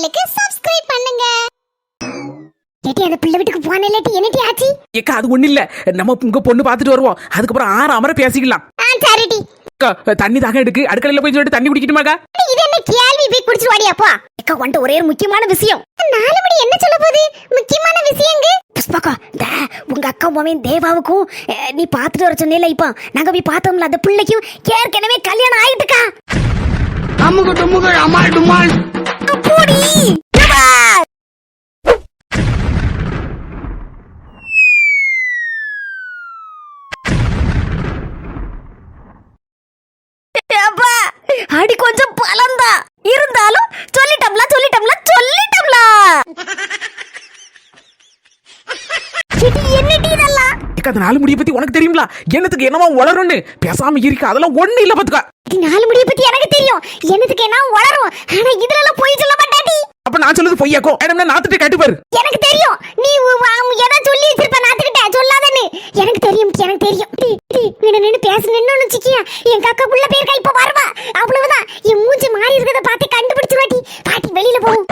சேனலுக்கு சப்ஸ்கிரைப் பண்ணுங்க. ஏடி அந்த பிள்ளை வீட்டுக்கு போனேலடி என்னடி ஆச்சு? ஏக்கா அது ஒண்ணு இல்ல, நம்ம உங்க பொண்ணு பாத்துட்டு வருவோம், அதுக்கப்புறம் அமர பேசிக்கலாம். சரிடி. தண்ணி தாக எடுக்கு, அடுக்கலையில போய் சொல்லிட்டு தண்ணி குடிக்கட்டுமாக்கா? இது என்ன கேள்வி, போய் குடிச்சு வாடியாப்பா. அக்கா வந்த ஒரே ஒரு முக்கியமான விஷயம். 4 மணி என்ன சொல்ல போகுது? முக்கியமான விஷயங்க புஷ்பாக்கா, உங்க அக்கா மாமன் தேவாவுக்கும் நீ பாத்துட்டு வர சொன்னேல, இப்போ நாங்க போய் பார்த்தோம்ல, அந்த பிள்ளைக்கும் ஏற்கனவே கல்யாணம் ஆயிட்டுக்கா. அம்முக டும்முக அமால் டுமால் அப்போடி அடி கொஞ்சம் பலந்தா இருந்தாலும் சொல்லிட்டம்ல என்னடி இதெல்லாம்? அந்த 4 முடிய பத்தி உனக்கு தெரியுங்களா? என்னத்துக்கு என்னவா வளரும்னு பேசாம இருக்க, அதெல்லாம் ஒண்ணு இல்ல பாத்துக்கா. 4 முடிய பத்தி எனக்கு தெரியும், என்னத்துக்கு என்ன வளரும், ஆனா இதெல்லாம் போய் சொல்ல மாட்டாடி. அப்ப நான் சொல்றது பொய்யாக்கோ? என்னன்னா நாத்துட்டு கேட்டு பாரு. எனக்கு தெரியும், நீ ஏதோ சொல்லி வச்சிருப்ப, நாத்துக்கிட்ட சொல்லாதன்னு. எனக்கு தெரியும். நின்னு பேச நின்னு சிக்கியா, என் அக்கா புள்ள பேர் இப்ப வருவா, அவ்வளவுதான். என் மூஞ்சி மாறி இருக்கத பார்த்து கண்டுபிடிச்சிருவாட்டி. பாட்டி வெளியில போகும்.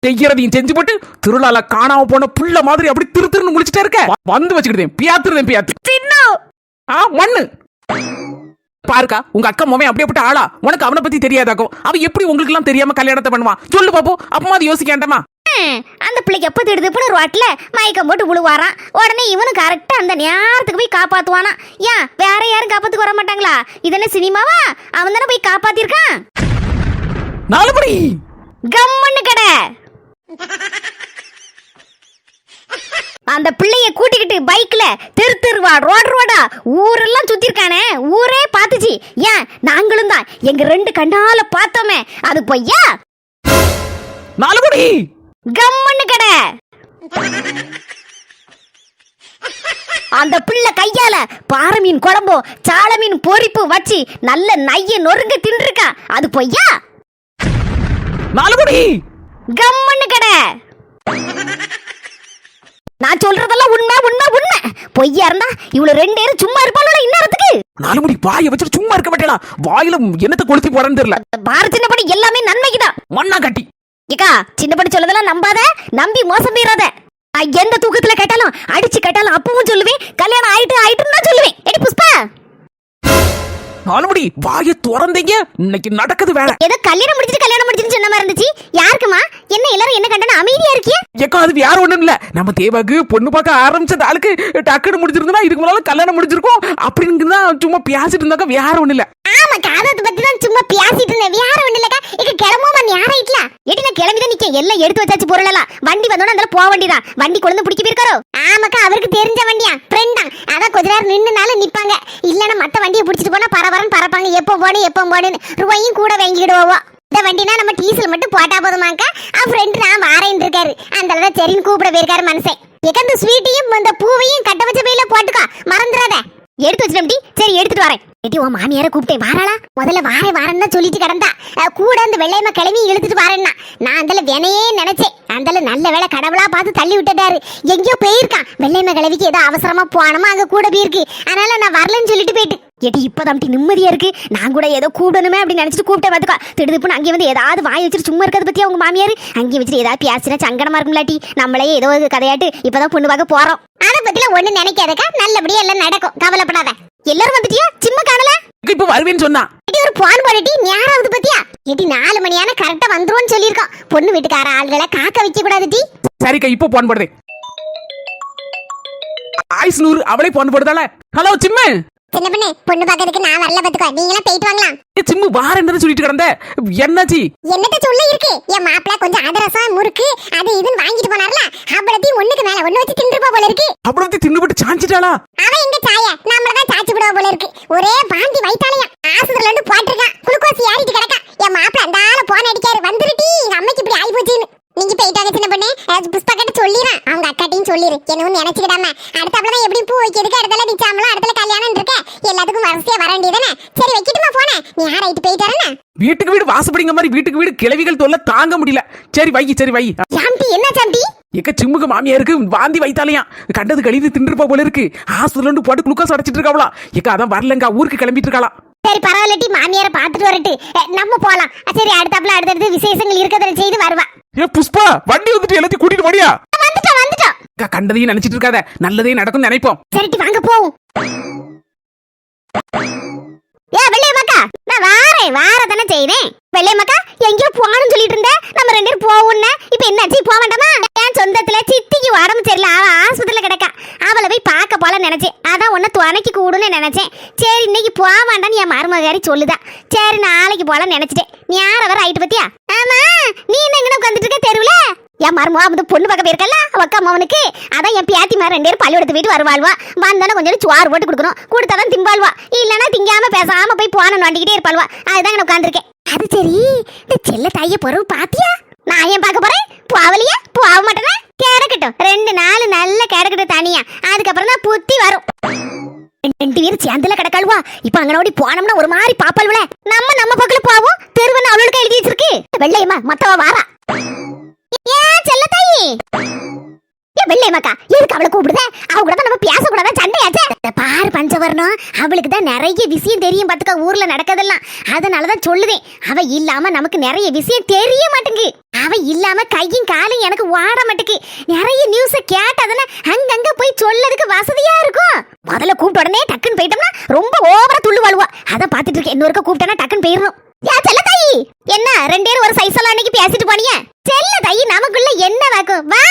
செய்யறதையும் செஞ்சு போட்டு திருளால காணாம போன புள்ள மாதிரி அப்படி திருன்னு முடிச்சுட்டே இருக்க. வந்து வச்சுக்கிட்டேன் பியாத்து மண்ணு பாருக்கா. உங்க அக்கா மோமே அப்படியேப்பட்ட ஆளா? உனக்கு அவனை பத்தி தெரியாதாக்கும். அவ எப்படி உங்களுக்கு எல்லாம் தெரியாம கல்யாணத்தை பண்ணுவான்? சொல்லு பாப்போம். அப்பமா அது யோசிக்காண்டமா? அந்த பிள்ளைக்கு எப்ப திடுதுப்புன்னு ரோட்ல மயக்கம் போட்டு விழுவாராம். உடனே இவனு கரெக்டா அந்த நேரத்துக்கு போய் காப்பாத்துவானா. ஏன் வேற யாரும் காப்பாத்துக்கு வர மாட்டாங்களா? இதென்ன சினிமாவா? அவன் தானே போய் காப்பாத்திருக்கான். 4 மணி கம்மன்னு கடை. அந்த பிள்ளைய கூட்டிக்கிட்டு பைக்ல தெருவா ரோடா ஊரெல்லாம் சுத்தி இருக்கானே, ஊரே பாத்துச்சு. ஏன் நாங்களும் தான் எங்க 2 கண்ணால பார்த்தோமே, அது பொய்யா? 4 மணி கம்மன்னு கடை. அந்த பிள்ளை கையால பாறை மீன் குழம்போ சால மீன் பொரிப்பு வச்சு நல்ல நைய நொறுங்க தின்றுக்கா, அது பொய்யா? 4 மணி கம்மன்னு கடை. நான் சொல்றதெல்லாம் உண்மை. பொய்யா இருந்தா இவ்வளவு 2 பேரும் சும்மா இருப்பாங்களா இந்நேரத்துக்கு? 4 மணி வாயை வச்சுட்டு சும்மா இருக்க மாட்டேடா. வாயில என்னத்தை கொளுத்தி போறேன்னு தெரியல. பாரு சின்னப்படி, எல்லாமே நன்மைக்குதான். மண்ணா கட்டி ஏக்கா, சின்னப்படி சொல்லதெல்லாம் நம்பாத, நம்பி மோசம் போயிடாத. எந்த தூக்கத்துல கேட்டாலும் அடிச்சு கேட்டாலும் அப்பவும் சொல்லுவேன், கல்யாணம் ஆயிட்டுன்னு தான் சொல்லுவேன். எடி புஷ்பா, 4 மணி வாயை திறந்தீங்க, இன்னைக்கு நடக்குது வேற. ஏதோ கல்யாணம் முடிச்சுன்னு சொன்ன மாதிரி இருந்துச்சு. யாருக்குமா? என்ன எல்லாரும் என்ன கண்டன அமைதியா இருக்கிய? ஏக்கா அது வேற ஒண்ணும் இல்ல, நம்ம தேவாக்கு பொண்ணு பார்க்க ஆரம்பிச்ச ஆளுக்கு டக்குன்னு முடிச்சிருந்தா இதுக்கு முன்னால கல்யாணம் முடிச்சிருக்கோம் அப்படின்னு தான் சும்மா பேசிட்டு இருந்தாக்கா, வேற ஒண்ணு இல்ல. ஆமா, காதத்தை பத்தி தான் சும்மா பேசிட்டு இருந்தேன், வேற ஒண்ணு இல்லக்கா. இங்க கிளம்புமா நேரம் ஆயிட்டல. எடி நான் கிளம்பிதான் நிக்க, எல்லாம் எடுத்து வச்சாச்சு பொருளெல்லாம். வண்டி வந்தோட அந்த போக வேண்டியதான். வண்டி கொண்டு பிடிக்க போயிருக்காரோ? ஆமாக்கா, அவருக்கு தெரிஞ்ச வண்டியா, ஃப்ரெண்டா. அதான் கொஞ்ச நேரம் நின்னுனாலும் நிப்பாங்க, இல்லன்னா மத்த வண்டியை பிடிச்சிட்டு போனா பரபரன்னு பறப்பாங்க. எப்போ போன்னு ரூபாயும் கூட வாங்கிடுவோம். இந்த வண்டினா நம்ம டீசல் மட்டும் போட்டா போதுமாக்கா. ஃப்ரெண்ட் நான் வாரேன் இருக்காரு, அந்த அளவு சரின்னு கூப்பிட போயிருக்காரு மனுஷன். இந்த ஸ்வீட்டையும் இந்த பூவையும் கட்ட வச்ச பையில போட்டுக்கா, மறந்துடாத. எடுத்து வச்சிருந்தி. சரி எடுத்துட்டு வரேன். எட்டி உன் மாமியார கூப்பிட்டேன், வாராளா? முதல்ல வாரேன்னு சொல்லிட்டு கிடந்தா, கூட அந்த வெள்ளையம்மா கிளம்பி இழுத்துட்டு வரேன்னா நான் அந்த வினையே நினைச்சேன். அந்த நல்ல வேலை கடவுளா பார்த்து தள்ளி விட்டுட்டாரு. எங்கேயோ போயிருக்கான். வெள்ளையம்மா கிளவிக்கு ஏதோ அவசரமா போனமா அங்க கூட போயிருக்கு, அதனால நான் வரலன்னு சொல்லிட்டு போயிட்டு. எட்டி இப்பதான் நிம்மதியா இருக்கு. நான் கூட ஏதோ கூடணுமே அப்படின்னு நினைச்சிட்டு கூப்பிட்டேன் பாத்துக்கா. திடுதுப்புன்னு அங்கே வந்து ஏதாவது வாய் வச்சுட்டு சும்மா இருக்கிறத பத்தி அவங்க மாமியார் அங்கே வச்சுட்டு ஏதாவது பேசினா சங்கடமா இருக்கும்லாட்டி. நம்மளே ஏதோ கதையாட்டு இப்பதான் பொண்ணு பார்க்க போறோம். அதை பத்தில ஒண்ணு நினைக்காதக்கா, நல்லபடியா எல்லாம் நடக்கும், கவலைப்படாத. எல்லாரும் வந்துட்டியா? சிம்ம காணல. இப்ப வருவேன்னு சொன்னா ஒரு போன் போட்டுட்டி நேராவது பத்தியா? எட்டி 4 மணியான கரெக்டா வந்துருவோன்னு சொல்லியிருக்கோம். பொண்ணு வீட்டுக்கார ஆள்களை காக்க வைக்க கூடாது டி. சரிக்கா, இப்போ போன் போடுதே. ஆயுஸ் 100 அவளே போன் போடுதால. Hello sim. சின்ன பண்ணே, பொண்ணு பாக்கிறதுக்கு நான் வரல பாத்துக்கோ, நீங்களாம் போயிட்டு வாங்கலாம். சிம்மு வாரேன்னு சொல்லிட்டு கிடந்த, என்னாச்சு? என்னட்ட சொல்ல இருக்கு, என் மாப்பிள்ள கொஞ்சம் அதிரசம் முறுக்கு அது இதுன்னு வாங்கிட்டு போனார்ல, அவ்வளத்தையும் ஒண்ணுக்கு மேல ஒண்ணு வச்சு தின்றுப்பா போல இருக்கு. அவ்வளத்தையும் தின்னுபட்டு சாஞ்சிட்டாளா? அவன் எங்க சாய நம்மளதான் சாச்சு விடுவா போல இருக்கு. ஒரே பாண்டி வயித்தாலையா ஆஸ்பத்திரில இருந்து போட்டிருக்கான். குளுக்கோஸ் ஏறிட்டு கிடக்கா. என் மாப்பிள்ள அந்த ஆள போன் அடிக்காரு, வந்துருட்டி எங்க அம்மைக்கு இப்படி ஆகி போச்சுன்னு. நீங்க போயிட்டாங்க சின்ன பண்ணே, புஷ்பா கிட்ட சொல்லிடுறேன், அவங்க அக்காட்டையும் சொல்லிரு. என்னன்னு நினைச்சுக்கிடாம அடுத்தாப்புலதான் எப்படி பூ வைக்கிறதுக்கு அடுத்தல நிச்சாமலாம் அடுத்தல கல்யாணம் இருக்க, எல்லாத்துக்கும் வரிசையா வர வேண்டியதானே. சரி வைக்கட்டுமா போன? நீ யாராயிட்டு போயிட்டாரே. வீட்டுக்கு வீடு வாசப்படிங்க மாதிரி வீட்டுக்கு வீடு கிளவிகள் தொல்லை தாங்க முடியல. சரி வை. சாம்பி என்ன சாம்பி? எக்க சிம்முக்கு மாமியாருக்கு வாந்தி வைத்தாலையா, கண்டது கழிவு தின்றுப்பா போல இருக்கு. ஹாஸ்பிட்டல் போட்டு குளுக்கோஸ் அடைச்சிட்டு இருக்காவளா. எக்க அதான் வரலங்க, ஊருக்கு கிளம்பிட்டு இருக்காளா. சரி பரவாயில்லட்டி மாமியார பாத்துட்டு வரட்டு நம்ம போலாம் சரி அடுத்தடுத்து விசேஷங்கள் இருக்கதை செய்து வருவா. ஏ புஷ்பா வண்டி வந்துட்டு எல்லாத்தையும் கூட்டிட்டு வாடியா. வந்துட்டோம். அக்கா, கண்டதையும் நினைச்சிட்டு இருக்காத, நல்லதே நடக்கும் நினைப்போம். சரிட்டி வாங்க போவோம். ஏ வெள்ளையம்மாக்கா, நான் வாரதானே செய்றேன். வெள்ளையம்மாக்கா எங்கேயோ போகணும்னு சொல்லிட்டு இருந்தேன். நம்ம 2 பேரும் போவோம்னா இப்ப என்னாச்சு, போக வேண்டாமா? என் சொந்தத்துல சித்திக்கு உடம்பு சரியில்லை, அவ ஆஸ்பத்திரியில கிடக்கா. அவளை போய் பார்க்க போல நினைச்சேன். அதான் உன்னை துணைக்கு கூடுன்னு நினைச்சேன். சரி இன்னைக்கு போக வேண்டாம்னு என் மருமகாரி சொல்லுதா. சரி நாளைக்கு போல நினைச்சிட்டேன். நீ யார வர ஆயிட்டு பத்தியா? ஆமா, நீ என்ன எங்கன உட்காந்துட்டு இருக்க தெருவுல? என் மருமகா வந்து பொண்ணு பார்க்க போயிருக்கல அவக்க அம்மாவனுக்கு. அதான் என் பியாத்தி மாதிரி 2 பேரும் பள்ளியோடத்து வீட்டு வருவாள்வா. வந்தானே கொஞ்சம் சோறு போட்டு கொடுக்கணும், கொடுத்தாதான் திம்பாள்வா. இல்லைன்னா திங்காம பேசாம போய் போன நோண்டிக்கிட்டே இருப்பாள்வா. அதுதான் உட்காந்துருக்கேன். அது சரி, இந்த செல்ல தாய பொறவு பாத்தியா? நான் ஏன் பார்க்க போறேன்? போவலையே, போக மாட்டேனா? கேடக்கட்டும் 2 நாள் நல்ல கேடக்கட்டும் தனியா, அதுக்கப்புறம் தான் புத்தி வரும். 2 பேரும் சேர்ந்துல கிடக்காளுவா. இப்ப அங்கனோடி போனோம்னா ஒரு மாதிரி பாப்பாள்வல. நம்ம பக்கத்துல போவோம். தெருவன் அவளுக்கு எழுதி வச்சிருக்கு. வெள்ளையம்மா மத்தவ வாரா. ஏன் செல்ல தாயி? ஏ வெள்ளையம்மாக்கா, எதுக்கு அவளை கூப்பிடுத? அவ கூட தான் நம்ம பேசக்கூடாதா, சண்டையாச்சே. பாரு பஞ்சவர்ணம், அவளுக்கு தான் நிறைய விஷயம் தெரியும் பாத்துக்க, ஊர்ல நடக்கதெல்லாம். அதனாலதான் சொல்லுதேன், அவ இல்லாம நமக்கு நிறைய விஷயம் தெரிய மாட்டேங்கு. அவ இல்லாம கையும் காலும் எனக்கு வாட மாட்டேக்கு. நிறைய நியூஸ கேட்டதுன்னா அங்கங்க போய் சொல்லதுக்கு வசதியா இருக்கும். முதல்ல கூப்பிட்ட உடனே டக்குன்னு போயிட்டோம்னா ரொம்ப ஓவரா துள்ளு வாழ்வா. அதான் பாத்துட்டு இருக்கேன். இன்னொருக்க கூப்பிட்டனா டக்குன்னு போயிடணும். யா செல்ல தாயி, என்ன 2 பேரும் ஒரு சைஸ் எல்லாம் அன்னைக்கு பேசிட்டு போனீங்க? செல்ல தாயி, நமக்குள்ள என்ன வாக்கும்? வா.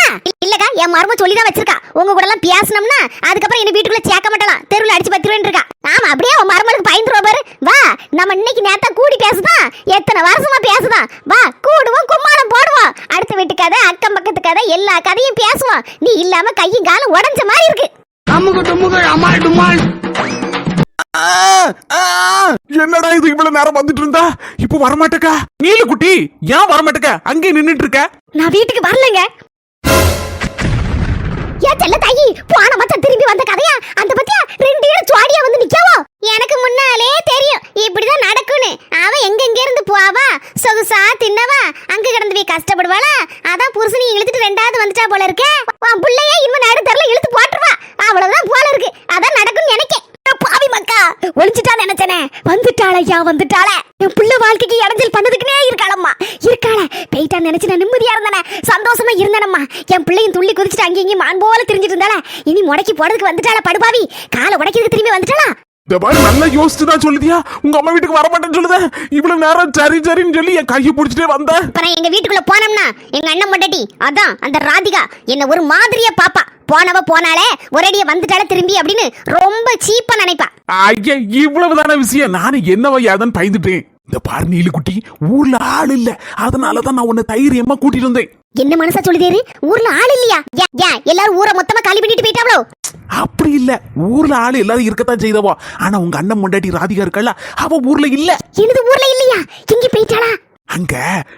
இல்லக்கா, என் மருமக சொல்லிதான் வச்சிருக்கா, உங்க கூட எல்லாம் பேசணும்னா அதுக்கப்புறம் என்ன வீட்டுக்குள்ள சேர்க்க மாட்டலாம், தெருவுல அடிச்சு பத்திருவேன் இருக்கா. ஆமா, அப்படியே உன் மருமகளுக்கு பயந்துருவா பாரு. வா, நம்ம இன்னைக்கு நேத்தா கூடி பேசுதான், எத்தனை வருஷமா பேசுதான். வா, கூடுவோம், கும்மாளம் போடுவோம். அடுத்த வீட்டு கதை, அக்கம் பக்கத்து கதை, எல்லா கதையும் பேசுவோம். நீ இல்லாம கையும் காலும் உடஞ்ச மாதிரி இருக்கு. என்னடா இது, இவ்வளவு நேரம் வந்துட்டு இருந்தா இப்ப வரமாட்டேக்கா? நீலு குட்டி, ஏன் வரமாட்டேக்க? அங்கே நின்னுட்டு இருக்க. நான் வீட்டுக்கு வரலங்க. ஏன் செல்ல தாயி, போன மத்த திரும்பி வந்த கதையா அந்த பத்தியா? 2 பேரும் ஜோடியா வந்து நிக்கவோ? எனக்கு முன்னாலே தெரியும் இப்படிதான் நடக்கும்னு. அவ எங்க இருந்து போவா, சொகுசா தின்னவா, அங்க கிடந்து போய் கஷ்டப்படுவாளா. அதான் புருஷனை இழுத்துட்டு 2வது வந்துட்டா போல இருக்கு. உன் பிள்ளைய இன்னும் நடு தெருல இழுத்து போட்டுருவா. அவ்வளவுதான் போல இருக்கு. அதான் நடக்கும்னு நினைக்கேன். பாவி மக்கா, ஒளிஞ்சிட்டா நினைச்சனே. வந்துட்டாளையா, வந்துட்டாளே. என் புள்ள வாழ்க்கைக்கு இடைஞ்சல் பண்ணதுக்குனே இருக்காளம்மா, இருக்காளே. போயிட்டா நினைச்சு நான் நிம்மதியா இருந்தேனே, சந்தோஷமா இருந்தேனம்மா. என் பிள்ளையும் துள்ளி குதிச்சுட்டு அங்கேயும் மான் போல திரிஞ்சிட்டு இருந்தாளே. இனி முடக்கி போறதுக்கு வந்துட்டாளா படுபாவி. காலை உடைக்கிறதுக்கு திரும்பி வந்துட்டாளா. இந்த மாதிரி நல்லா யோசிச்சுதான் சொல்லுதியா? உங்க அம்மா வீட்டுக்கு வர மாட்டேன்னு சொல்லுத. இவ்வளவு நேரம் சரின்னு சொல்லி என் கையை பிடிச்சிட்டே வந்த. அப்புறம் எங்க வீட்டுக்குள்ள போனோம்னா எங்க அண்ணன் மொட்டடி, அதான் அந்த ராதிகா என்ன ஒரு மாதிரியா பாப்பா. போனவ போனாலே ஒரேடியா வந்துட்டால திரும்பி அப்படின்னு ரொம்ப சீப்பா நினைப்பா. ஐயா, இவ்வளவுதான விஷயம்? நானும் என்னவா யாதன்னு பயந்துட்டேன். இந்த பாரு நீலு குட்டி, ஊர்ல ஆள் இல்ல, அதனாலதான் நான் உன்னை தைரியமா கூட்டிட்டு வந்தேன். என்ன மனசா சொல்லுதேரு? ஊர்ல ஆள் இல்லையா? எல்லாரும் ஊரை மொத்தமா காலி பண்ணிட்டு போயிட்டாவளோ? அப்படி இல்ல, ஊர்ல ஆளு எல்லாரும் இருக்கத்தான் செய்தவோ. ஆனா உங்க அண்ணன் முண்டாட்டி ராதிகா இருக்கல, அவ ஊர்ல இல்ல. என்னது ஊர்ல இல்லையா? எங்க போயிட்டாளா? அங்க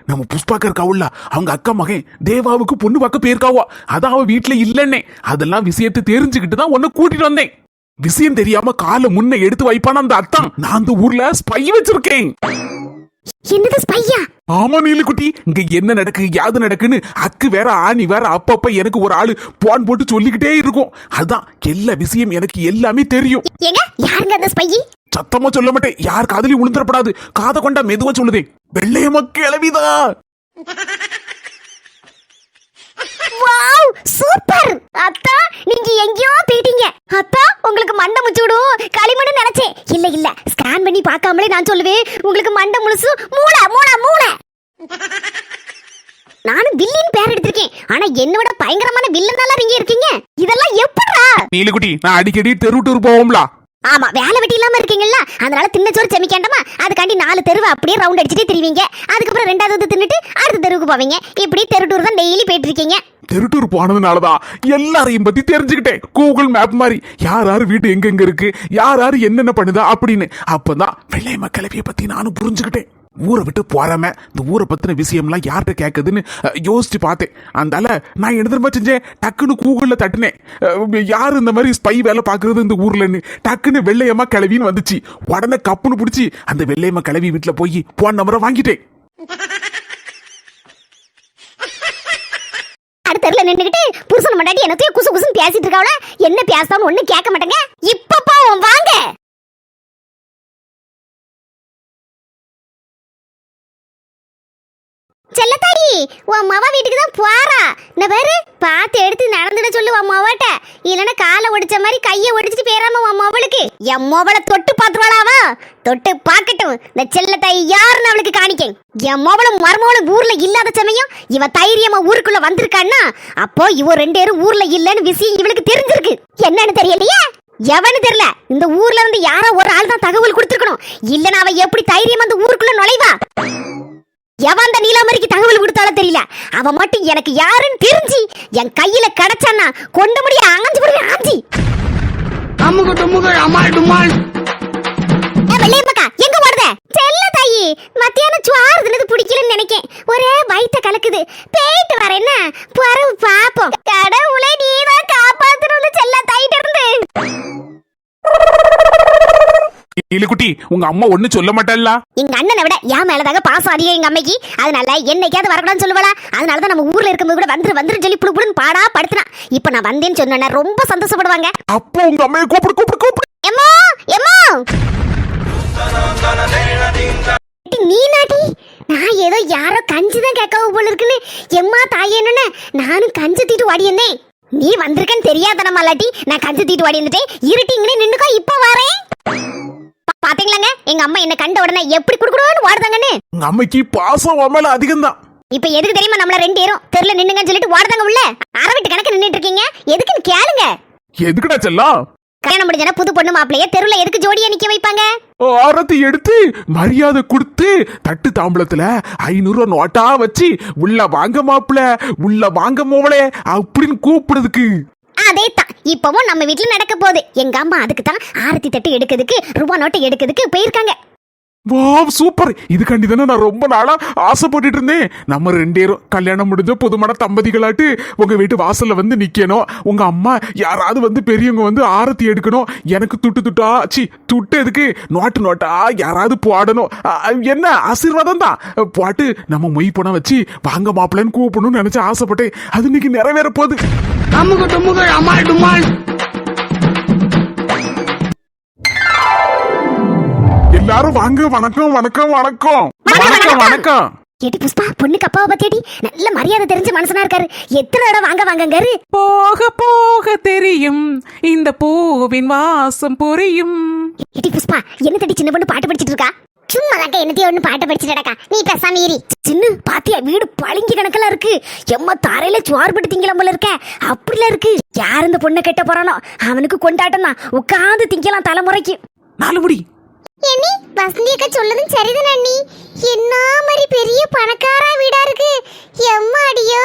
நம்ம புஷ்பாக்க இருக்காவுல்ல, அவங்க அக்கா மகன் தேவாவுக்கு பொண்ணு பார்க்க போயிருக்காவோ. அதான் அவ வீட்டுல இல்லன்னே. அதெல்லாம் விஷயத்தை தெரிஞ்சுக்கிட்டு தான் உன்னை கூட்டிட்டு வந்தேன். விஷயம் தெரியாம காலை முன்ன எடுத்து வைப்பான அந்த அத்தான், நான் அந்த ஊர்ல ஸ்பை வச்சிருக்கேன். என்னது ஸ்பையா? ஆமா நீலுக்குட்டி, இங்க என்ன நடக்கு யாது நடக்குன்னு அக்கு வேற ஆணி வேற அப்பப்ப எனக்கு ஒரு ஆளு போன் போட்டு சொல்லிக்கிட்டே இருக்கும். அதான் எல்லா விஷயம் எனக்கு எல்லாமே தெரியும். ஏங்க, யாருங்க அந்த ஸ்பை? சத்தமா சொல்ல மாட்டேன், யார் காதலி உளுந்துடப்படாது. காதை கொண்டா மெதுவா சொல்லுதேன். வெள்ளையம்மா கிளவிதா. வாவ், சூப்பர் அத்தா. நீங்க எங்கேயோ போயிட்டீங்க அத்தா. உங்களுக்கு மண்டை முச்சுடும் களிமண்ணு நினைச்சேன். இல்ல ஸ்கேன் பண்ணி பார்க்காமலே நான் சொல்லுவேன், உங்களுக்கு மண்டை முழுசு மூளை மூளை மூளை. நானும் வில்லின் பேர் எடுத்திருக்கேன், ஆனா என்னோட பயங்கரமான வில்லனால நீங்க இருக்கீங்க. இதெல்லாம் எப்படிடா? நீலுக்குட்டி, நான் அடிக்கடி தெரு டூர் போவோம்ல. ஆமா, வேலை வெட்டி இல்லாம இருக்கீங்கல்ல, அதனால தின்ன சோறு செமிக்கண்டமா. அதுக்காண்டி 4 தெருவை அப்படியே ரவுண்ட் அடிச்சுட்டே திரிவீங்க. அதுக்கப்புறம் 2வது தின்னுட்டு அடுத்த தெருவுக்கு போவீங்க. இப்படி தெரு டூர் தான் டெய்லி போயிட்டு இருக்கீங்க. தெரு டூர் போனதுனாலதான் எல்லாரையும் பத்தி தெரிஞ்சுக்கிட்டேன். கூகுள் மேப் மாதிரி யார் யாரு வீட்டு எங்க இருக்கு, யார் யாரு என்னென்ன பண்ணுதா அப்படின்னு. அப்பதான் வெள்ளையம்மா கிளவிய பத்தி நானும் புரிஞ்சுக்கிட்டேன். ஊரை விட்டு போறாம இந்த ஊரை பத்தின விஷயம்லாம் யார்கிட்ட கேட்குதுன்னு யோசிச்சு பார்த்தேன். அதனால நான் என்ன தெரியுமா செஞ்சேன், டக்குன்னு கூகுள்ல தட்டினேன், யாரு இந்த மாதிரி ஸ்பை வேலை பாக்குறது இந்த ஊர்லன்னு. டக்குன்னு வெள்ளையம்மா கிளவின்னு வந்துச்சு. உடனே கப்புன்னு பிடிச்சி அந்த வெள்ளையம்மா கிளவி வீட்டுல போய் போன் நம்பரை வாங்கிட்டேன். தெருல நின்னுகிட்டு புருஷன் மண்டாட்டி என்னத்தையும் குசு குசுன்னு பேசிட்டு இருக்காவல. என்ன பேசாம ஒண்ணு கேட்க மாட்டேங்க. இப்ப போவோம் வாங்க. உன் மவ வீட்டுக்கு தான் போறா. இந்த பேரு பார்த்து எடுத்து நடந்துட சொல்லு உன் மவட்ட. இல்லைன்னா காலை ஒடிச்ச மாதிரி கையை ஒடிச்சிட்டு போயிடாம உன் மவளுக்கு. என் மவளை தொட்டு பார்த்துருவாளாவா? தொட்டு பார்க்கட்டும் இந்த செல்லத்தை யாருன்னு அவளுக்கு காணிக்க. என் மவளும் மருமவளும் ஊர்ல இல்லாத சமயம் இவ தைரியமா ஊருக்குள்ள வந்திருக்கான்னா அப்போ இவ 2 பேரும் ஊர்ல இல்லன்னு விஷயம் இவளுக்கு தெரிஞ்சிருக்கு. என்னன்னு தெரியலையே, எவனு தெரியல. இந்த ஊர்ல இருந்து யாரோ ஒரு ஆள் தான் தகவல் கொடுத்துருக்கணும். இல்லன்னா அவ எப்படி தைரியம் அந்த ஊருக்குள்ள நுழைவா? எவன் அந்த நீலாமரிக்கு தகவல் கொடுத்தாலும் தெரியல. அவ மட்டும் எனக்கு யாருன்னு தெரிஞ்சு என் கையில கிடைச்சான்னா கொண்டு முடிய ஆஞ்சு போடுவேன். ஆஞ்சி வெள்ளையப்பக்கா எங்க ஓடுத? செல்ல தாயி மத்தியானம் சுவாறு தினது பிடிக்கலன்னு நினைக்கேன். ஒரே வயித்த கலக்குது. போயிட்டு வர என்ன பரவு பாப்போம். கடவுளை நீதான் காப்பாத்தணும்னு செல்ல தாயிட்ட இருந்து. இலுக்குட்டி உங்க அம்மா ஒண்ணு சொல்ல மாட்டல்ல? எங்க அண்ணனை விட என் மேலதாக பாசம் அதிகம் எங்க அம்மைக்கு. அதனால என்னைக்காவது வரக்கூடாதுன்னு சொல்லுவாளா? அதனாலதான் நம்ம ஊர்ல இருக்கும்போது கூட வந்துரு சொல்லி புடுன்னு பாடா படுத்துனா. இப்ப நான் வந்தேன்னு சொன்னா ரொம்ப சந்தோஷப்படுவாங்க. அப்போ உங்க அம்மையை கூப்பிடு. எம்மோ எம்மோ நீ நாட்டி நான் ஏதோ யாரோ கஞ்சிதான் கேட்காவ போல இருக்குன்னு எம்மா தாயேன்னு நானும் கஞ்சி தீட்டு வாடி இருந்தேன். நீ வந்திருக்கன்னு தெரியாதனமா இல்லாட்டி நான் கஞ்சி தீட்டு வாடி இருந்துட்டேன். இருட்டிங்கன்னு நின்னுக்கோ இப்ப வரேன். பாத்தீங்களாங்க எங்க அம்மா என்ன கண்ட உடனே எப்படி குடுக்குறோன்னு வாடுதாங்கன்னு. உங்க அம்மைக்கு பாசம் மேல அதிகம் தான். இப்ப எதுக்கு தெரியுமா நம்மள 2 பேரும் தெருல நின்னுங்கன்னு சொல்லிட்டு வாடுதாங்க உள்ள. அரவிட்டு கணக்கு நின்னுட்டு இருக்கீங்க எதுக்குன்னு கேளுங்க. எதுக்குடா செல்லம்? கல்யாணம் முடிஞ்சனா புது பொண்ணு மாப்பிளைய தெருல எதுக்கு ஜோடியா நிக்க வைப்பாங்க? ஆரத்தி எடுத்து மரியாதை கொடுத்து தட்டு தாம்பளத்துல 500 நோட்டா வச்சு உள்ள வாங்க மாப்பிள உள்ள வாங்க மோவளே அப்படின்னு கூப்பிடுறதுக்கு. அதேதான் இப்பவும் நம்ம வீட்டுல நடக்க போகுது. எங்க அம்மா அதுக்கு தான் ஆரத்தி தட்டு எடுக்கிறதுக்கு ரூபா நோட்டை எடுக்கிறதுக்கு போயிருக்காங்க. Wow super. இதுக்காண்டி தானே நான் ரொம்ப நாளா ஆசைப்பட்டுட்டு இருந்தேன். நம்ம 2 பேரும் கல்யாணம் முடிஞ்ச புதுமண தம்பதிகளாட்டு உங்க வீட்டு வாசல்ல வந்து நிக்கணும். உங்க அம்மா யாராவது வந்து பெரியவங்க வந்து ஆரத்தி எடுக்கணும். எனக்கு துட்டு எதுக்கு நோட்டா யாராவது போடணும். என்ன ஆசீர்வாதம் தான் போட்டு நம்ம மொய் பணம் வச்சு வாங்க மாப்பிள்ளன்னு கூப்பிடணும்னு நினைச்சு ஆசைப்பட்டேன். அது இன்னைக்கு நிறைவேற போகுது. எல்லாரும் வாங்க. வணக்கம் வணக்கம் வணக்கம் வணக்கம் வணக்கம். ஏடி புஷ்பா பொண்ணுக்கு அப்பாவை பத்தியடி நல்ல மரியாதை தெரிஞ்ச மனுஷனா இருக்காரு. எத்தனை இடம் வாங்க வாங்கங்காரு. போக போக தெரியும் இந்த பூவின் வாசம் புரியும். ஏடி புஷ்பா என்ன தடி சின்ன பொண்ணு பாட்டு படிச்சிட்டு இருக்கா? சும்மா தாக்க என்னத்தையும் ஒண்ணு பாட்டு படிச்சுடா. நீ பேசாம ஏறி சின்ன பாத்தியா வீடு பளிங்கி கணக்கெல்லாம் இருக்கு. எம்மா தரையில சுவார்பட்டு திங்கலாம் போல இருக்க. அப்படிலாம் இருக்கு. யார் இந்த பொண்ணை கெட்ட போறானோ அவனுக்கு கொண்டாட்டம் தான். உட்காந்து திங்கலாம் தலைமுறைக்கு. 4 முடி. ஏனி வசந்தி அக்கா சொல்லதும் சரிதான் அண்ணி. என்ன மாதிரி பெரிய பணக்கார வீடா இருக்கு. எம்மாடியோ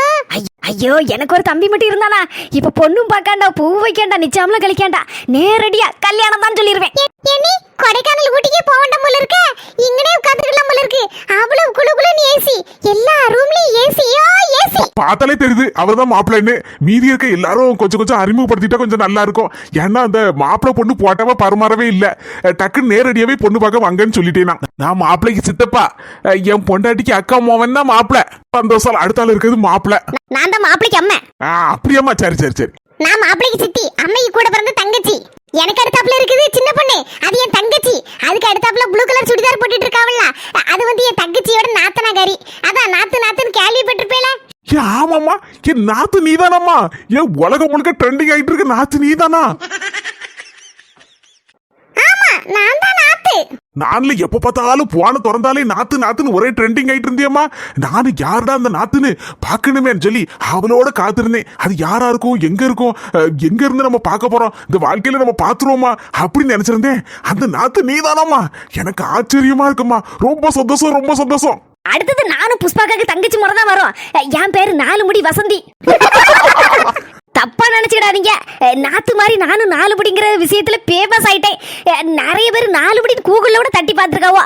ஐயோ எனக்கு ஒரு தம்பி மட்டும் இருந்தானா இப்ப பொண்ணும் பார்க்காண்டா பூ வைக்காண்டா நிச்சயம்லாம் கழிக்காண்டா நேரடியா கல்யாணம் தான் சொல்லிடுவேன். ஏனி கொடைக்கானல் ஊட்டிக்கே போக வேண்டாம் போல இருக்க. இங்கனே உட்கார்ந்துக்கலாம் போல இருக்கு. அவ்வளவு குளுகுளுன்னு ஏசி. எல்லா ரூம்லயும் ஏசியோ ஏசி. பார்த்தாலே தெரியுது அவர்தான் மாப்பிள்ளைன்னு. மீதி இருக்க எல்லாரும் கொஞ்சம் அறிமுகப்படுத்திட்டா கொஞ்சம் நல்லா இருக்கும். ஏன்னா அந்த மாப்பிள்ளை பொண்ணு போட்டவ பரமாறவே இல்ல. டக்குன்னு நேரடியாவே பொண்ணு பார்க்க வாங்கன்னு சொல்லிட்டேன். நான் மாப்பிள்ளைக்கு சித்தப்பா, என் பொண்டாட்டிக்கு அக்கா மோவன் தான் மாப்பிள்ளை. சந்தோஷம். அடுத்த ஆள் இருக்கிறது மாப்பிள்ளை. நான் தான் மாப்பிள்ளைக்கு அம்மா. அப்படியாம்மா? சரி. நான் மாப்பிள்ளைக்கு சித்தி, அம்மைக்கு கூட பிறந்த தங்கச்சி. எனக்கு அடுத்தாப்புல இருக்குது சின்ன பொண்ணு, அது என் தங்கச்சி. அதுக்கு அடுத்தாப்புல ப்ளூ கலர் சுடிதார் போட்டுட்டு இருக்காவல்ல, அது வந்து என் தங்கச்சியோட நாத்தனாகாரி. அதான் நாத்துன்னு கேள்விப்பட்டிருப்பேல. ஆமாம்மா, என் நாத்து நீதானம்மா. ஏன் உலகம் முழுக்க ட்ரெண்டிங் ஆயிட்டு இருக்க நாத்து நீதானா? ஆமா நான் தான் நாத்து. நான்ல எப்ப பார்த்தாலும் போன திறந்தாலே நாத்துன்னு ஒரே ட்ரெண்டிங் ஆயிட்டு இருந்தியம்மா. நானும் யாருடா அந்த நாத்துன்னு பாக்கணுமேன்னு சொல்லி அவளோட காத்திருந்தேன். அது யாரா இருக்கும், எங்க இருக்கும், எங்க இருந்து நம்ம பார்க்க போறோம், இந்த வாழ்க்கையில நம்ம பாத்துருவோமா அப்படின்னு நினைச்சிருந்தேன். அந்த நாத்து நீதானம்மா. எனக்கு ஆச்சரியமா இருக்குமா. ரொம்ப சந்தோஷம். அடுத்தது நானும் புஷ்பாக்காக்கு தங்கச்சி முறை தான் வரும். என் பேரு 4 முடி வசந்தி. தப்பா நினைச்சுக்கிடாதீங்க. நாத்து மாதிரி நானும் 4 முடிங்கிற விஷயத்துல பேமஸ் ஆயிட்டேன். நிறைய பேர் 4 முடி கூகுள்ல கூட தட்டி பார்த்துருக்காவோ.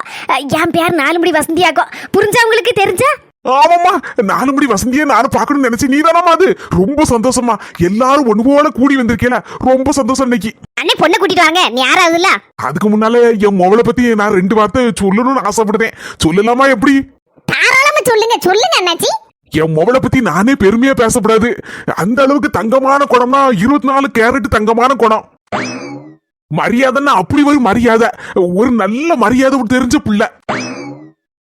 என் பேர் 4 முடி வசந்தியாக்கும். புரிஞ்சா உங்களுக்கு தெரிஞ்சா? ஆமாம்மா, 4 முடி வசந்தியே நானும் பார்க்கணும்னு நினைச்சேன். நீதானம்மா அது. ரொம்ப சந்தோஷமா. எல்லாரும் ஒண்ணு போல கூடி வந்திருக்கேல. ரொம்ப சந்தோஷம். இன்னைக்கு அண்ணே பொண்ணை கூட்டிட்டு வாங்க. நீ யாராவது இல்ல. அதுக்கு முன்னால என் மொபைலை பத்தி நான் 2 வார்த்தை சொல்லணும்னு ஆசைப்படுறேன். சொல்லலாமா? எப்படி? தாராளமா சொல்லுங்க அண்ணாச்சி. என் மொபைலை பத்தி நானே பெருமையா பேசப்படாது. அந்த அளவுக்கு தங்கமான குடம்னா 24 கேரட் தங்கமான குடம். மரியாதைன்னா அப்படி ஒரு மரியாதை. ஒரு நல்ல மரியாதை தெரிஞ்ச பிள்ளை.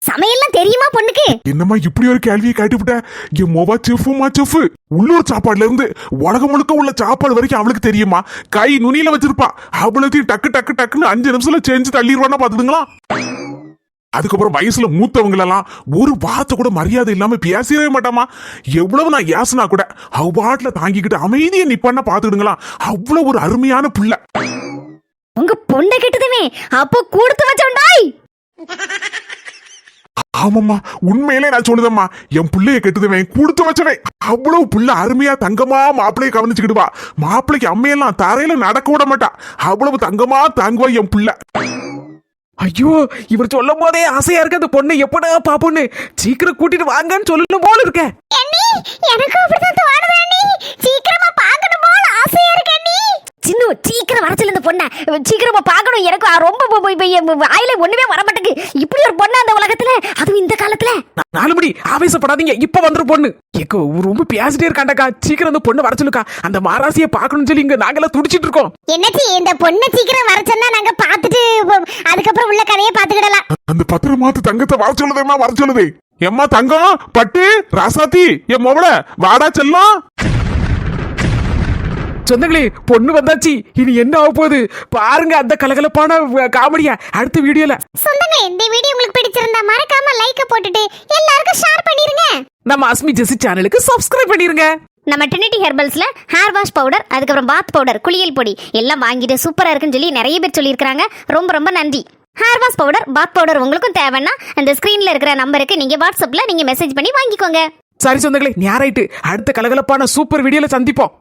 சமையல்லாம் தெரியுமா பொண்ணுக்கு? என்னம்மா இப்படி ஒரு கேள்வியை காட்டிவிட்ட? என் மொபா செஃப்மா செஃப். உள்ளூர் சாப்பாடுல இருந்து உலகம் முழுக்க உள்ள சாப்பாடு வரைக்கும் அவளுக்கு தெரியுமா? கை நுனியில வச்சிருப்பா. அவ்வளோத்தையும் டக்கு டக்கு டக்குன்னு 5 நிமிஷத்துல செஞ்சு தள்ளிடுவானா பாத்துடுங்களா? அதுக்கப்புறம் வயசுல மூத்தவங்க எல்லாம் ஒரு வார்த்தை கூட மரியாதை இல்லாம பேசவே மாட்டாமா. எவ்வளவு நான் ஏசுனா கூட அவ்வாட்டுல தாங்கிக்கிட்டு அமைதியை நிப்பான்னா பாத்துக்கிடுங்களா. அவ்வளவு ஒரு அருமையான புள்ள. உங்க பொண்ணை கெட்டதுமே அப்போ கொடுத்து வச்சோண்டாய். ஆமாம்மா, உண்மையிலே நான் சொல்லுதம்மா, என் பிள்ளைய கெட்டுதுவேன் கொடுத்து வச்சவே. அவ்வளவு புள்ள அருமையா தங்கமா மாப்பிள்ளைய கவனிச்சுக்கிடுவா. மாப்பிள்ளைக்கு அம்மையெல்லாம் தரையில நடக்க விட மாட்டா. அவ்வளவு தங்கமா தாங்குவா என் புள்ள. ஐயோ, இவர் சொல்லும் போதே ஆசையா இருக்கு அந்த பொண்ணை எப்படா பாப்போன்னு. சீக்கிரம் கூட்டிட்டு வாங்கன்னு சொல்லணும் போல இருக்க. அண்ணி, எனக்கு அப்படிதான் தோணுது அண்ணி. சீக்கிரமா பார்க்கணும் போல ஆசையா இருக்கு அண்ணி. சின்ன சீக்கிரம் வர சொல்லு இந்த பொண்ணை. சீக்கிரமா பார்க்கணும். எனக்கு ரொம்ப ஆயில ஒண்ணுமே வர மாட்டேங்குது. இப்படி ஒரு பொண்ணு அந்த உலகத்துல, அதுவும் இந்த காலத்துல. நாலுபடி ஆவேசப்படாதீங்க, இப்ப வந்துரு பொண்ணு. ஏக்கோ ரொம்ப பேசிட்டே இருக்காண்டக்கா. சீக்கிரம் அந்த பொண்ணு வர சொல்லுக்கா. அந்த மாராசியை பார்க்கணும்னு சொல்லி இங்க நாங்கெல்லாம் துடிச்சிட்டு இருக்கோம். என்னச்சி, இந்த பொண்ணை சீக்கிரம் வர சொன்னா நாங்க பார்த்துட்டு அதுக்கப்புறம் உள்ள கதையை பார்த்துக்கிடலாம். அந்த 10 மாத்து தங்கத்தை வர சொல்லுதேம்மா, வர சொல்லுதே. எம்மா தங்கம், பட்டு, ராசாத்தி, என் மொபல வாடா செல்லம். சொந்தங்களே, பொண்ணு வந்தாச்சு. இனி என்ன ஆக போகுது பாருங்க அந்த கலகலப்பான காமெடியா அடுத்த வீடியோல. சொந்தங்களே, இந்த வீடியோ உங்களுக்கு பிடிச்சிருந்தா மறக்காம லைக் போட்டுட்டு எல்லாருக்கும் ஷேர் பண்ணிருங்க. நம்ம அஸ்மி ஜெசி சேனலுக்கு சப்ஸ்கிரைப் பண்ணிருங்க. நம்ம ட்ரினிட்டி ஹெர்பல்ஸ்ல ஹேர் வாஷ் பவுடர், அதுக்கப்புறம் பாத் பவுடர், குளியல் பொடி எல்லாம் வாங்கிட்டு சூப்பரா இருக்குன்னு சொல்லி நிறைய பேர் சொல்லியிருக்காங்க. ரொம்ப ரொம்ப நன்றி. ஹேர் வாஷ் பவுடர், பாத் பவுடர் உங்களுக்கும் தேவைன்னா அந்த ஸ்கிரீன்ல இருக்கிற நம்பருக்கு நீங்க வாட்ஸ்அப்ல நீங்க மெசேஜ் பண்ணி வாங்கிக்கோங்க. சரி சொந்தங்களே, ஞாயிறாயிட்டு அடுத்த கலகலப்பான சூப்பர் வீடியோல சந்திப்போம்.